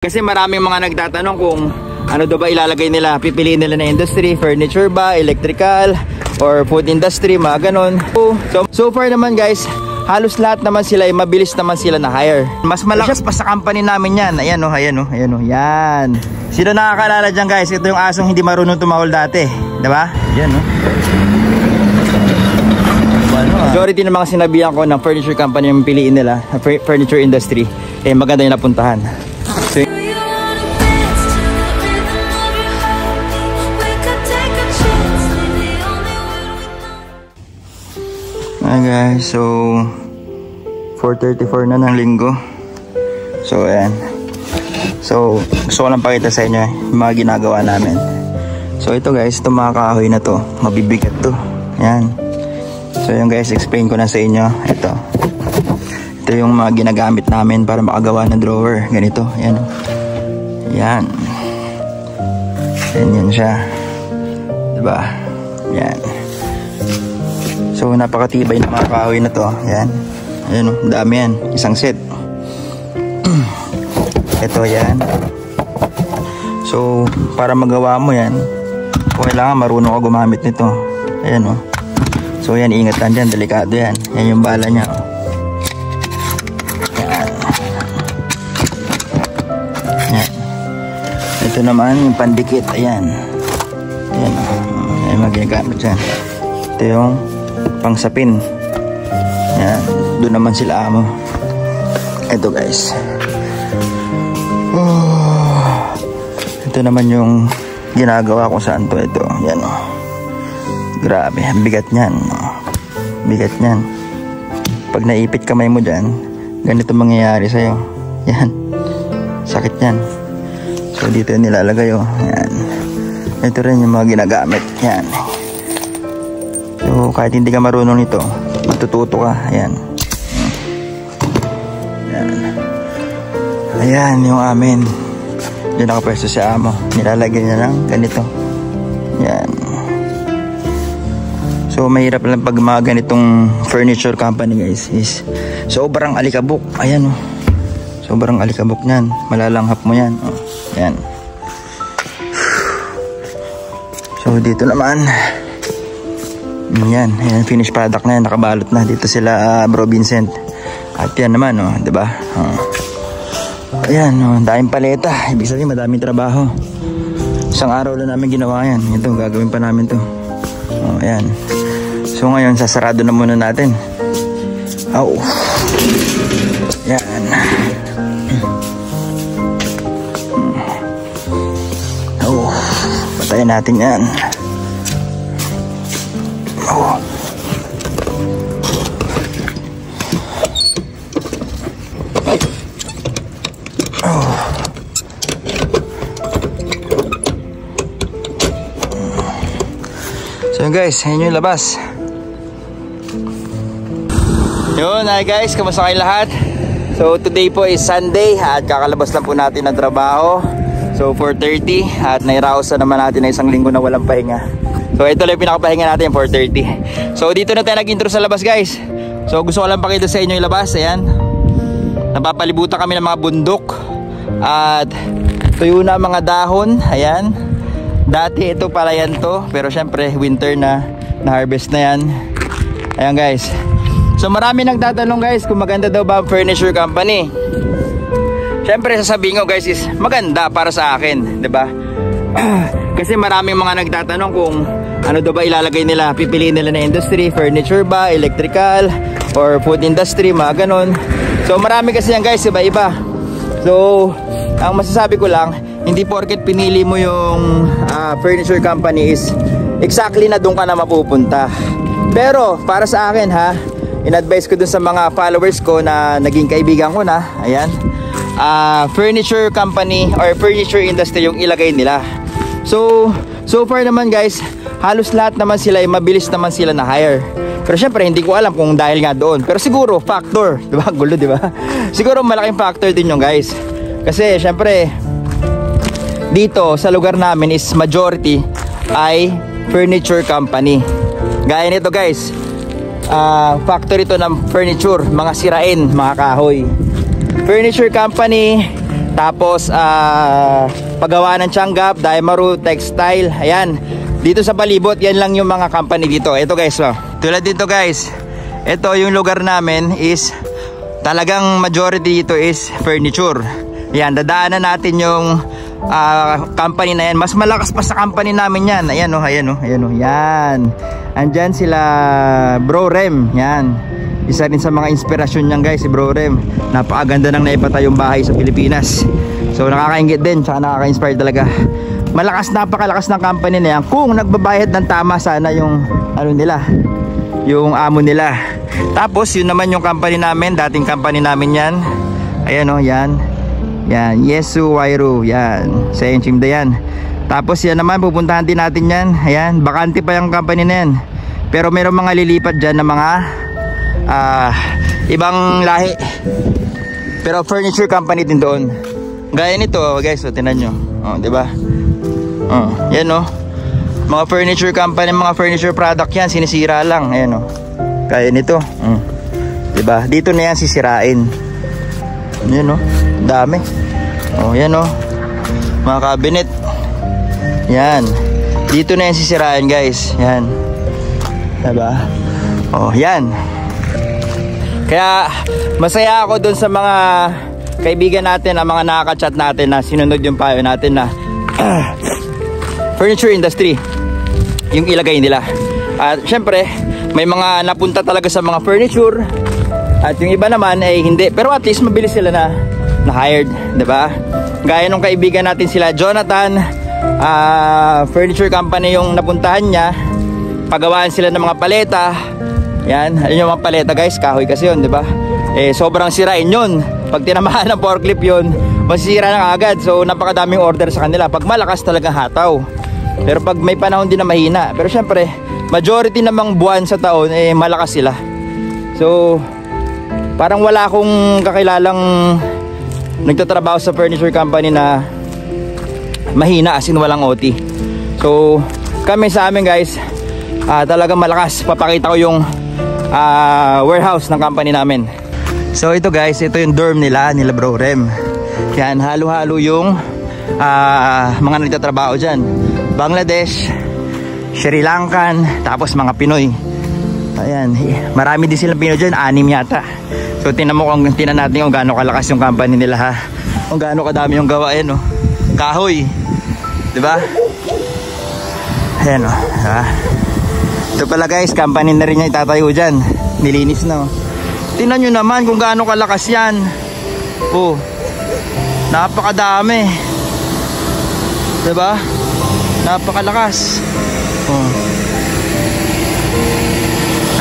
Kasi maraming mga nagtatanong kung ano daw ba ilalagay nila, pipiliin nila na industry, furniture ba, electrical, or food industry, mga ganon. So far naman guys, halos lahat naman sila, mabilis naman sila na hire. Mas malakas pa sa company namin yan. Ayan o, ayan o, ayan o, yan. Sino nakakalala dyan guys? Ito yung asong hindi marunong tumahol dati, diba? Yan o. Majority ng mga sinabihan ko ng furniture company yung piliin nila, furniture industry, eh maganda yung napuntahan. So, hi guys, so 4:34 na ng linggo. So ayan. So gusto ko lang pakita sa inyo yung mga ginagawa namin. So ito guys, itong mga kahoy na to, mabibigat to. Ayan. So yung guys, explain ko na sa inyo. Ito yung mga ginagamit namin para makagawa ng drawer. Ganito, ayan. Ayan. Yan siya. Diba? Ayan. So napakatibay ng mga kahoy na to. Ayan. Ayan o, dami yan. Isang set. Ito yan. So para magawa mo yan, kailangan marunong ka gumamit nito. Ayan o. So yan, ingatan dyan, delikado yan. Yan yung bala nya. Ayan. Ayan. Ito naman yung pandikit. Ayan. Ayan o. Ayan magagamit dyan. Ito yung pangsapin. Yan, doon naman sila amo. Ito guys. Ito naman yung ginagawa kung saan to. Ito, yan o. Grabe, bigat nyan. Bigat nyan. Pag naipit kamay mo dyan, ganito mangyayari sa'yo. Yan, sakit yan. So dito yung nilalagay o. Yan. Ito rin yung mga ginagamit. Yan. So kahit hindi ka marunong nito, matututo ka. Ayan. Ayan. Ayan yung amin. Diyan nakapwesto si amo. Nilalagyan niya ng ganito. Ayan. So mahirap lang pag mga ganitong furniture company guys, is sobrang alikabok. Ayan o. Sobrang alikabok niyan. Malalanghap mo yan. O. Ayan. So dito naman, yan, yan finished product na yan, nakabalot na dito sila Bro Vincent. At yan naman oh, 'di ba? Ayan, oh, daming paleta, ibig sabihin madaming trabaho. Isang araw lang namin ginawa yan. Ito, gagawin pa namin 'to. Oh, ayan. So ngayon sasarado na muna natin. Oh. Yan. Oh, patayin natin yan. Oh. Oh. So guys, yun yung labas. Yun, hi guys, kamusta kayo lahat? So today po is Sunday at kakalabas lang po natin ng trabaho. So 4:30 at nairaos na naman natin na isang linggo na walang pahinga. So ito lang yung pinakapahinga natin, 4:30. So dito na tayo nag-intro sa labas guys. So gusto ko lang pakita sa inyo yung labas. Ayan, napapalibutan kami ng mga bundok at tuyo na mga dahon. Ayan, dati ito palayan to, pero syempre winter na, na-harvest na yan. Ayan guys. So marami nagtatanong guys kung maganda daw ba ang furniture company. Syempre sasabihin ko guys is maganda para sa akin, 'di ba? Kasi maraming mga nagtatanong kung ano daw ba ilalagay nila, pipiliin nila na industry, furniture ba, electrical, or food industry, mga ganon. So marami kasi yan guys, iba-iba. So ang masasabi ko lang, hindi porket pinili mo yung furniture company is exactly na doon ka na mapupunta. Pero para sa akin ha, in-advise ko dun sa mga followers ko na naging kaibigan ko na, ayan, furniture company or furniture industry yung ilagay nila. So far naman guys, halos lahat naman sila, mabilis naman sila na hire. Pero syempre hindi ko alam kung dahil nga doon. Pero siguro factor, di ba? Gulo, di ba? Siguro malaking factor din yung guys. Kasi syempre dito sa lugar namin is majority ay furniture company. Gaya nito guys, factory to ng furniture, mga sirain, mga kahoy. Furniture company, Tapos paggawa ng Tianggap, Daimaru, Textile. Ayan. Dito sa palibot, yan lang yung mga company dito. Ito guys, oh. Tulad dito guys. Ito yung lugar namin is talagang majority dito is furniture. Yan, dadaanan natin yung company na yan. Mas malakas pa sa company namin yan. Ayan oh, ayan oh, ayan oh. Yan. Andyan sila Bro Rem. Yan. Isa rin sa mga inspirasyon niyan guys, si Bro Rem. Napakaganda ng naipatayong bahay sa Pilipinas. So nakakaingit din, tsaka nakaka-inspire talaga. Malakas, napakalakas ng company na yan. Kung nagbabayad ng tama sana yung ano nila, yung amo nila. Tapos yun naman yung company namin, dating company namin yan. Ayan o, yan. Yan, Yesu Wairu. Yan, sa Enchimda yan. Tapos yan naman, pupuntahan din natin yan. Ayan, bakante pa yung company na yan. Pero meron mga lilipat dyan na mga ibang lahi. Pero furniture company din doon. Gaya nito guys, so tinan nyo. Oh, diba? Oh, yan oh. Mga furniture company, mga furniture product yan, sinisira lang. Ayan oh. Gaya nito. Diba? Dito na yan sisirain. Yan oh. Dami. Oh, yan oh. Mga cabinet. Yan. Dito na yan sisirain guys. Yan. Diba? Oh, yan. Kaya masaya ako dun sa mga kaibigan natin, ang mga nakaka-chat natin na sinunod yung payo natin na furniture industry yung ilagay nila. At syempre may mga napunta talaga sa mga furniture at yung iba naman ay hindi, pero at least mabilis sila na hired, diba? Gaya nung kaibigan natin sila Jonathan, furniture company yung napuntahan niya, pagawaan sila ng mga paleta. Yan, ayun yung mga paleta guys, kahoy kasi yun, diba? Eh, sobrang sirain yun. Pag tinamahan ng forklift yun, masisira na agad. So, napakadaming order sa kanila. Pag malakas talagang hataw. Pero pag may panahon din na mahina. Pero syempre, majority namang buwan sa taon, eh, malakas sila. So, parang wala akong kakilalang nagtatrabaho sa furniture company na mahina, as in walang OT. So, kami sa amin guys, talagang malakas. Papakita ko yung warehouse ng company namin. So ito guys, ito yung dorm nila Bro Rem. Yan, halo-halo yung mga nagtatrabaho dyan. Bangladesh, Sri Lankan, tapos mga Pinoy. Ayan, marami din silang Pinoy dyan, 6 yata. So tinan natin kung gaano kalakas yung company nila ha. Kung gaano kadami yung gawain oh. Kahoy, diba? Ayan oh, diba? Ito pala guys, company na rin niya itatayo dyan. Nilinis na oh. Tingnan nyo naman kung gaano kalakas yan. Oh, napakadami, diba? Napakalakas. Oh,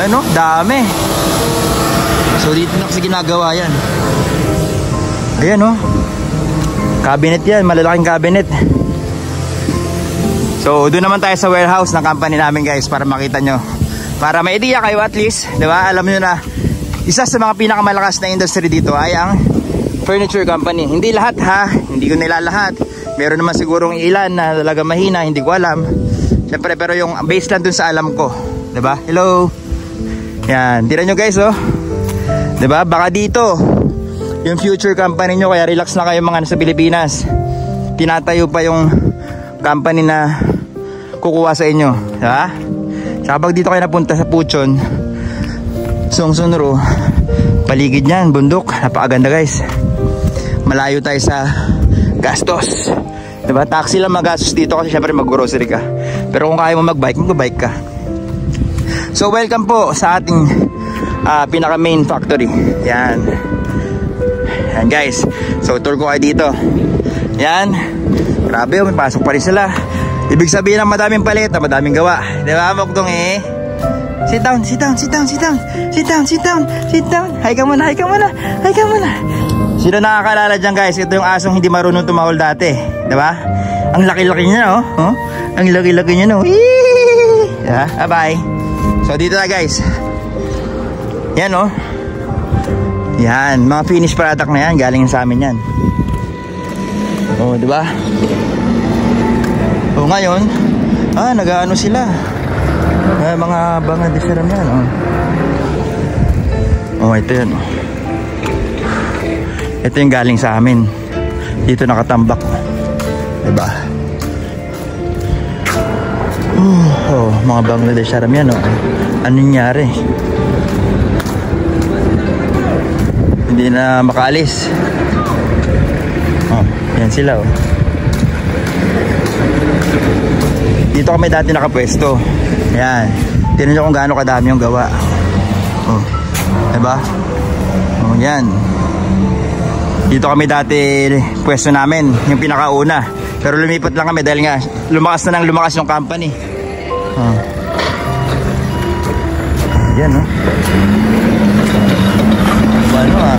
ano, dami. So dito na kasi ginagawa yan. Ayan oh, cabinet yan, malalaking cabinet. So doon naman tayo sa warehouse ng company namin guys, para makita nyo, para may idea kayo at least, diba? Alam nyo na isa sa mga pinakamalakas na industry dito ay ang furniture company. Hindi lahat ha, hindi ko nila lahat. Meron naman sigurong ilan na talaga mahina, hindi ko alam. Siyempre, pero yung base lang dun sa alam ko, diba? Hello. Yan, tira nyo guys oh, diba? Baka dito yung future company nyo, kaya relax na kayo mga nasa Pilipinas. Tinatayo pa yung company na kukuha sa inyo, diba? Tsaka pag dito kayo napunta sa Puchon, Songsunro, paligid niyan, bundok, napakaganda guys. Malayo tayo sa gastos, diba? Taxi lang magastos dito kasi syempre mag-grocery ka. Pero kung kaya mo mag-bike, mag-bike ka. So welcome po sa ating pinaka main factory. Yan. Yan guys. So tour ko kayo dito. Yan. Grabe, may pasok pa rin sila. Ibig sabihin ng madaming paleta, madaming gawa, diba Mokdong eh? Sit down, sit down, sit down, sit down, sit down, sit down, sit down. Hi ka muna, hi ka muna, hi ka muna. Sino nakakalala dyan guys? Ito yung asong hindi marunong tumahol dati, diba? Ang laki-laki niya no? Oh? Ang laki-laki niya no? Diba? Bye-bye. So dito na guys. Yan oh. Yan, mga finished product na yan, galing sa amin yan. Oh, diba? Oh, ngayon, nag-ano sila. Mga Bangladesh ram yan oh. Oh, ito yan oh. Ito yung galing sa amin. dito nakatambak. Diba? Oh, mga Bangladesh Aram yan, oh. Ano nangyari? Hindi na makaalis. Oh, yan sila, oh. Dito kami dati nakapwesto. Yan. Tignan nyo kung gaano kadami yung gawa. Oh, diba? Oh, yan. Dito kami dati pwesto namin, yung pinakauna. Pero lumipat lang kami dahil nga lumakas na nang lumakas yung company. Oh. Yan, no? Ano, ah?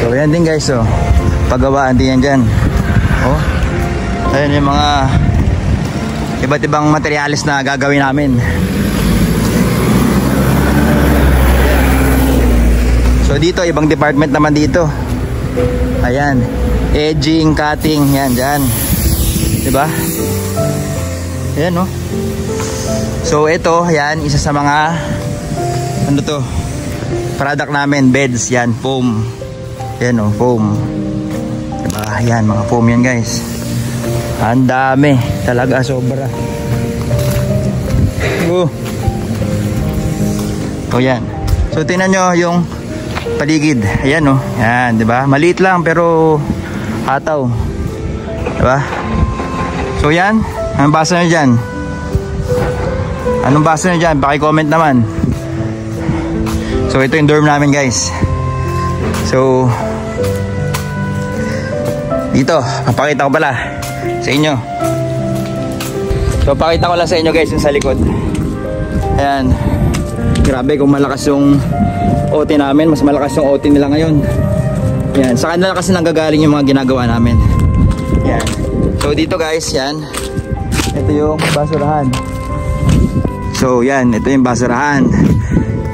So, yan din guys, oh. Paggawaan din yan dyan. Oh. Ayan yung mga iba't ibang materialis na gagawin namin. So dito, ibang department naman dito. Ayan, edging, cutting, yan dyan. Diba? Ayan, no? So ito, yan, isa sa mga ano to, product namin, beds, yan, foam. Yan, no, foam. Diba? Yan, mga foam yan guys. Ang dami, talaga sobra. Oh, yan. So tingnan nyo yung paligid. Ayan, oh. Yan, 'di ba? Maliit lang pero hataw. 'Di ba? So yan, anong basa niyo diyan? Anong basa niyo diyan? Paki-comment naman. So ito yung dorm namin, guys. So dito, papakita ko pala sa inyo. So pakita ko lang sa inyo guys yung sa likod. Ayan. Grabe kung malakas yung OT namin. Mas malakas yung OT nila ngayon. Ayan. Sa kanila kasi nanggagaling yung mga ginagawa namin. Ayan. So dito guys, yan. Ito yung basurahan. So yan, ito yung basurahan.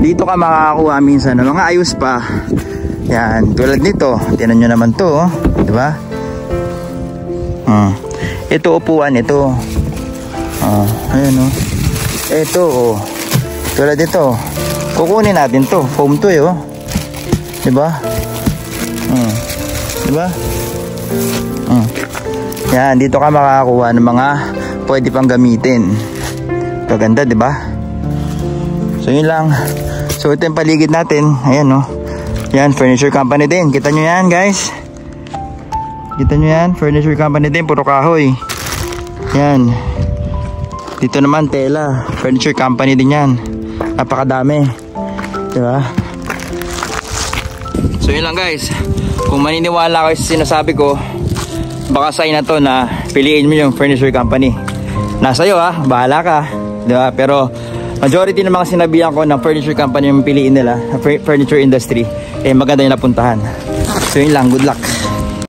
Dito ka makakakuha minsan ng mga ayos pa. Yan, tulad nito. Tingnan nyo naman to, oh. Diba? Ito upuan, ito. Ayan, oh. Ito, oh. Tulad nito. Kukunin natin to. Foam to, oh. Diba? Diba? Yan, dito ka makakakuha ng mga pwede pang gamitin. Ito, ganda, diba? So, yun lang. So, ito yung paligid natin. Ayan, oh. Yan, furniture company din. Kita nyo yan, guys. Kita nyo yan? Furniture company din. Puro kahoy. Yan. Dito naman, tela. Furniture company din yan. Napakadami. Diba? So yun lang guys. Kung maniniwala kayo sa sinasabi ko, baka sign na to na piliin mo yung furniture company. Nasa iyo, ha. Bahala ka. Diba? Pero majority ng mga sinabihan ko ng furniture company yung piliin nila, furniture industry, eh maganda yung napuntahan. So yun lang. Good luck.